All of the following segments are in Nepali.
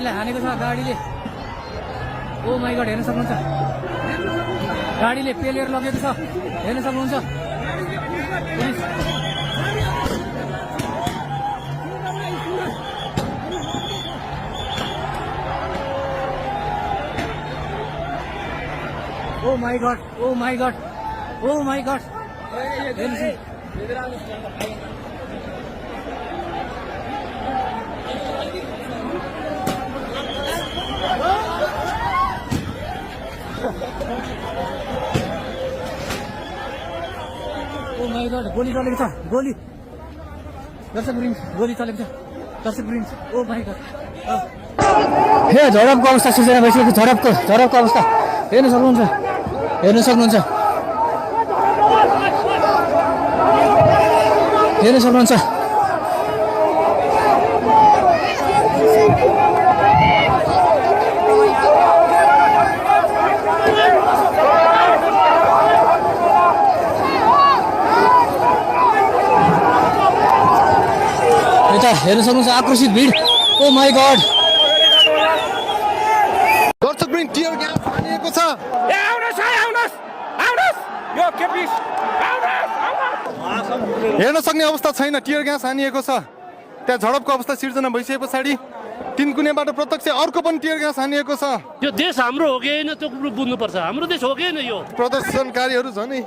गाडीलाई हानेको छ गाडीले ओ माइ गड हेर्न सक्नुहुन्छ गाडीले पेलेर लगेको छ हेर्न सक्नुहुन्छ police oh my god oh my god oh my god oh my god गोली चलेको छ गोली दर्शक गोली चलेको छ दर्शक ओ माई गॉड हे झडपको अवस्था सूचना भइसकेको झडपको अवस्था हेर्न सक्नुहुन्छ हेर्न सक्नुहुन्छ यता हेर्न सक्नुहुन्छ आक्रोशित भिड ओ माई गॉड दर्शक वृन्द टियर ग्यास हानिएको छ हेर्न सक्ने अवस्था छैन टियर ग्यास हानिएको छ त्यहाँ झडपको अवस्था सिर्जना भइसके पछाडि तीन कुनेबाट प्रत्यक्ष अर्को पनि टियर ग्यास हानिएको छ यो देश हाम्रो हो कि होइन त्यो कुरो बुझ्नुपर्छ हाम्रो देश हो कि होइन यो प्रदर्शनकारीहरू झनै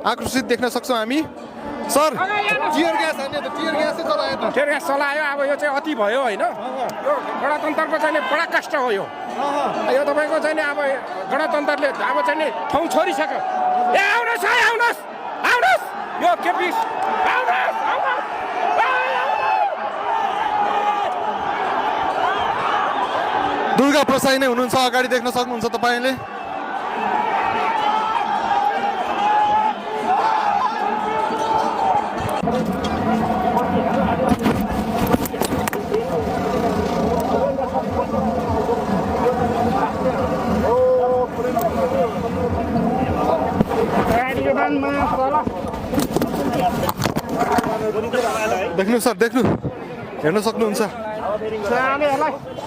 आक्रोशित देख्न सक्छौँ हामी सर टियर ग्यास हान्यो त टियर ग्यासै चलायो त टियर ग्यास चलायो अब यो चाहिँ अति भयो होइन यो गणतन्त्रको चाहिँ बडा कष्ट हो यो तपाईँको चाहिँ अब गणतन्त्रले अब चाहिँ ठाउँ छोडिसक्यो ए आउनुहोस् यो केपी दुर्गा प्रसाई नै हुनुहुन्छ अगाडि देख्न सक्नुहुन्छ तपाईँले देख्नु सर देख्नु हेर्न सक्नुहुन्छ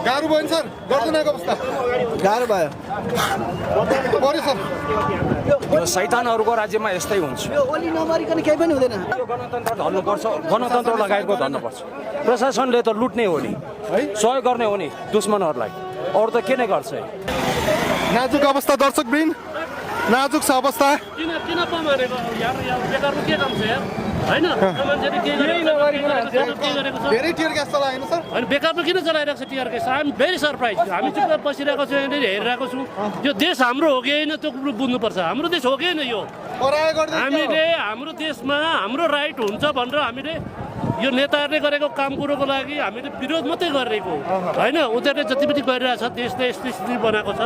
गाह्रो भयो नि सर गर्दनको अवस्था गाह्रो भयो पर्यो सर यो शैतानहरूको राज्यमा यस्तै हुन्छ यो ओली नमरिकन केही पनि हुँदैन यो गणतन्त्र धन्नुपर्छ गणतन्त्र लगायतको धन्नुपर्छ प्रशासनले त लुट्ने हो नि सहयोग गर्ने हो नि दुश्मनहरूलाई अरू त के नै गर्छ नाजुक अवस्था दर्शक वृन्द नाजुक छ अवस्था किन पमारेको यार बेकारको के काम छ यार हैन मान्छेले के गरेको छ धेरै टियर ग्यास चलायो हैन सर अनि बेकारमा किन चलाइरहेको छ tear gas I am very surprise हामी चुपचाप बसिरहेको छौँ हेरिरहेको छौँ यो देश हाम्रो हो कि होइन त्यो कुरो बुझ्नुपर्छ हाम्रो देश हो कि होइन यो हामीले हाम्रो देशमा हाम्रो राइट हुन्छ भनेर हामीले यो नेताहरूले गरेको काम कुरोको लागि हामीले विरोध मात्रै गरिरहेको होइन उनीहरूले जति पनि गरिरहेछ देशले यस्तो स्थिति बनाएको छ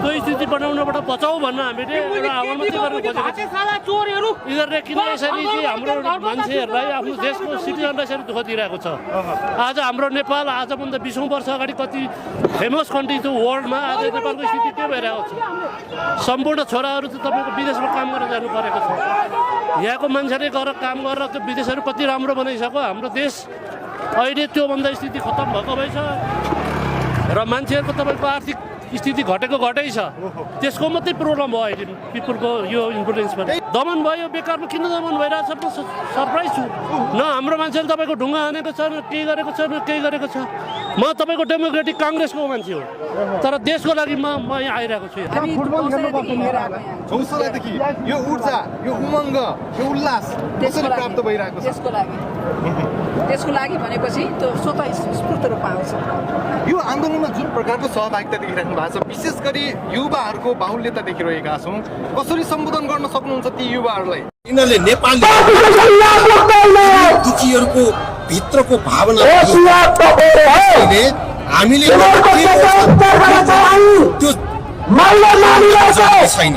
त्यो स्थिति बनाउनबाट बचाऊ भन्न हामीले एउटा आह्वान मात्रै गर्न खोजेको यिनीहरूले किन यसरी चाहिँ हाम्रो मान्छेहरूलाई आफ्नो देशको सिटिजनलाई यसरी दुःख दिइरहेको छ आज हाम्रो नेपाल आजभन्दा 20औं वर्ष अगाडि कति फेमस कन्ट्री थियो वर्ल्डमा आज नेपालको स्थिति के भइरहेको छ सम्पूर्ण छोराहरू चाहिँ तपाईँको विदेशमा काम गरेर जानु परेको छ यहाँको मान्छेले गएर काम गरेर त्यो विदेशहरू कति राम्रो बनाइसक्यो हाम्रो देश अहिले त्योभन्दा स्थिति खतम भएको भएछ र मान्छेहरूको तपाईँको आर्थिक स्थिति घटेकै छ त्यसको मात्रै प्रब्लम भयो अहिले पिपुलको यो इन्फ्लुएन्समा दमन भयो बेकारमा किन दमन भइरहेछ म सरप्राइज छु न हाम्रो मान्छेले तपाईँको ढुङ्गा हानेको छ न केही गरेको छ न केही गरेको छ म तपाईँको डेमोक्रेटिक काङ्ग्रेसको मान्छे हो तर देशको लागि म यहाँ आइरहेको छु हौसलादेखि यो ऊर्जा यो उमङ्ग यो उल्लास कसरी प्राप्त भइरहेको छ त्यसको लागि भनेपछि त्यो स्वतः स्फूर्त रूपमा आउँछ यो आन्दोलनमा जुन प्रकारको सहभागिता देखिराख्नु भएको छ विशेष गरी युवाहरूको बाहुल्यता देखिरहेका छौँ कसरी सम्बोधन गर्न सक्नुहुन्छ ती युवाहरूलाई यिनीहरूले नेपालले दुखीहरूको भित्रको भावना हामीले त्यो छैन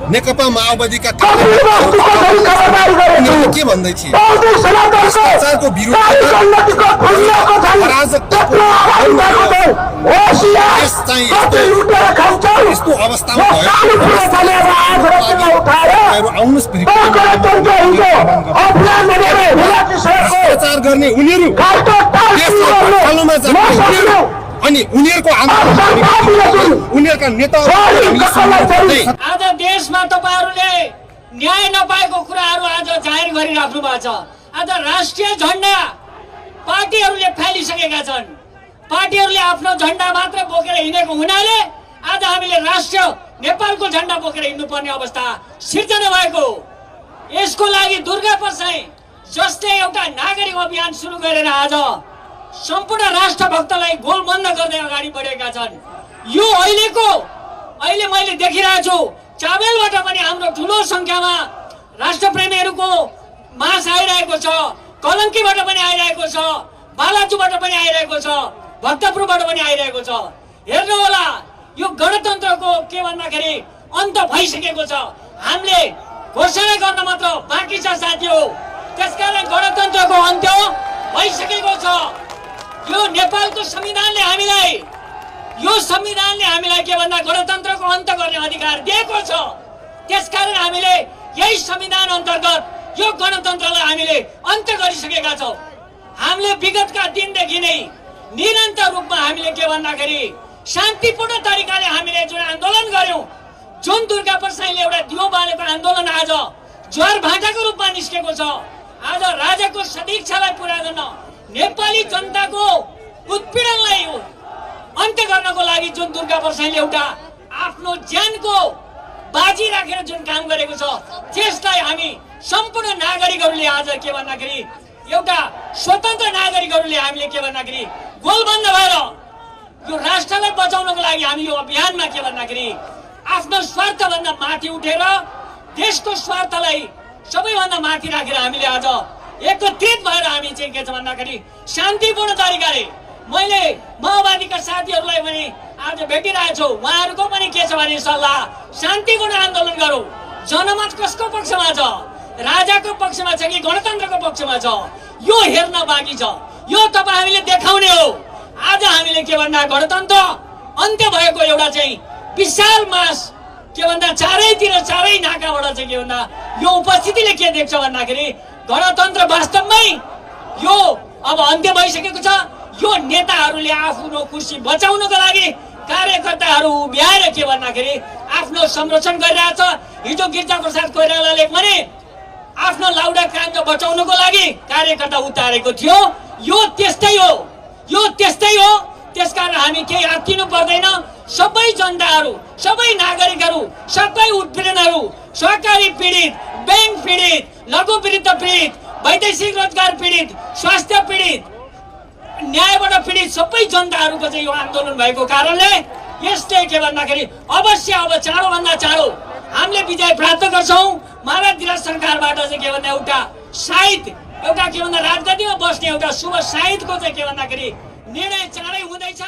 नेकपा माओवादीका के भन्दै थिए भ्रष्टाचारको यस्तो अवस्थामा भ्रष्टाचार भ्रष्टाचार गर्ने उनीहरू, देशलाई भत्काउनमा जाने उनीहरू, अनि उनीहरूको उनीहरूका नेताहरू आज देशमा तपाईहरूले न्याय नपाएको कुराहरू आज जाहेर गरिराख्नु भएको छ। आज राष्ट्रिय झण्डा पार्टीहरूले फैलिसकेका छन्। पार्टीहरूले आफ्नो झण्डा मात्र बोकेर हिँडेको हुनाले आज हामीले राष्ट्रिय नेपालको झण्डा बोकेर हिँड्नुपर्ने अवस्था सिर्जना भएको। यसको लागि दुर्गा प्रसाई जसले एउटा नागरिक अभियान सुरु गरेर आज सम्पूर्ण राष्ट्रभक्तलाई गोलबन्द गर्दै अगाडि बढेका छन्। यो अहिले मैले देखिरहेको छु, चाबेलबाट पनि हाम्रो ठुलो संख्यामा राष्ट्रप्रेमीहरूको मास आइरहेको छ, कलङ्कीबाट पनि आइरहेको छ, बालाजुबाट पनि आइरहेको छ, भक्तपुरबाट पनि आइरहेको छ। हेर्नु होला, यो गणतन्त्रको के भन्दाखेरि अन्त भइसकेको छ। हामीले घोषणा गर्न मात्र बाँकी छ साथी हो। त्यसकारण गणतन्त्रको अन्त्य भइसकेको छ। यो नेपालको संविधानले हामीलाई के भन्दा गणतन्त्रको अन्त्य गर्ने अधिकार दिएको छ। त्यसकारण हामीले यही संविधान अन्तर्गत यो गणतन्त्रलाई हामीले अन्त्य गरिसकेका छौँ। हामीले विगतका दिनदेखि नै निरन्तर रूपमा हामीले के भन्दाखेरि शान्तिपूर्ण तरिकाले हामीले जुन आन्दोलन गर्यौं, जुन दुर्गा प्रसाईले एउटा दियो बालेको आन्दोलन आज ज्वार भाटाको रूपमा निस्केको छ। आज राजाको सदिच्छालाई पूरा गर्न, नेपाली जनताको उत्पीडनलाई अन्त्य गर्नको लागि जुन दुर्गा प्रसाईले एउटा आफ्नो ज्यानको बाजी राखेर जुन काम गरेको छ, त्यसलाई हामी सम्पूर्ण नागरिकहरूले आज के भन्दाखेरि एउटा स्वतन्त्र नागरिकहरूले हामीले के भन्दाखेरि गोलबन्द भएर यो राष्ट्रलाई बचाउनको लागि हामी यो अभियानमा के भन्दाखेरि आफ्नो स्वार्थभन्दा माथि उठेर देशको स्वार्थलाई सबैभन्दा माथि राखेर हामीले आज एकत्रित भएर हामी चाहिँ के छ भन्दाखेरि शान्तिपूर्ण तरिकाले, मैले माओवादीका साथीहरूलाई पनि आज भेटिरहेको छु, उहाँहरूको पनि के छ भने सल्लाह शान्तिपूर्ण आन्दोलन गरौँ। जनमत कसको पक्षमा छ, राजाको पक्षमा छ कि गणतन्त्रको पक्षमा छ, यो हेर्न बाँकी छ। यो तपाईहरूले देखाउने हो। आज हामीले के भन्दा गणतन्त्र अन्त्य भएको एउटा चाहिँ विशाल मास के भन्दा चारैतिर चारै नाकाबाट चाहिँ के भन्दा यो उपस्थितिले के देख्छ भन्दाखेरि गणतन्त्र वास्तवमै यो अब अन्त्य भइसकेको छ। यो नेताहरूले आफ्नो कुर्सी बचाउनको लागि कार्यकर्ताहरू उभ्याएर के भन्दाखेरि आफ्नो संरक्षण गरिरहेछ। हिजो गिरिजाप्रसाद कोइरालाले पनि आफ्नो लाउडा काण्ड बचाउनको लागि कार्यकर्ता उतारेको थियो। यो त्यस्तै हो। त्यसकारण हामी केही आत्तिनु पर्दैन। सबै जनताहरू, सबै नागरिकहरू, सबै उत्पीडनहरू, सहकारी पीडित, बैंक पीडित, लघु वित्त पीडित, वैदेशिक रोजगार पीडित, स्वास्थ्य पीडित, न्यायबाट पीडित सबै जनताहरूको चाहिँ यो आन्दोलन भएको कारणले यसले के भन्दाखेरि अवश्य अब चाँडोभन्दा चाँडो हामीले विजय प्राप्त गर्छौँ। मानव सरकारबाट चाहिँ के भन्दा एउटा के भन्दा राजगद्दीमा बस्ने एउटा शुभ साहिदको चाहिँ के भन्दाखेरि निर्णय चाँडै हुँदैछ।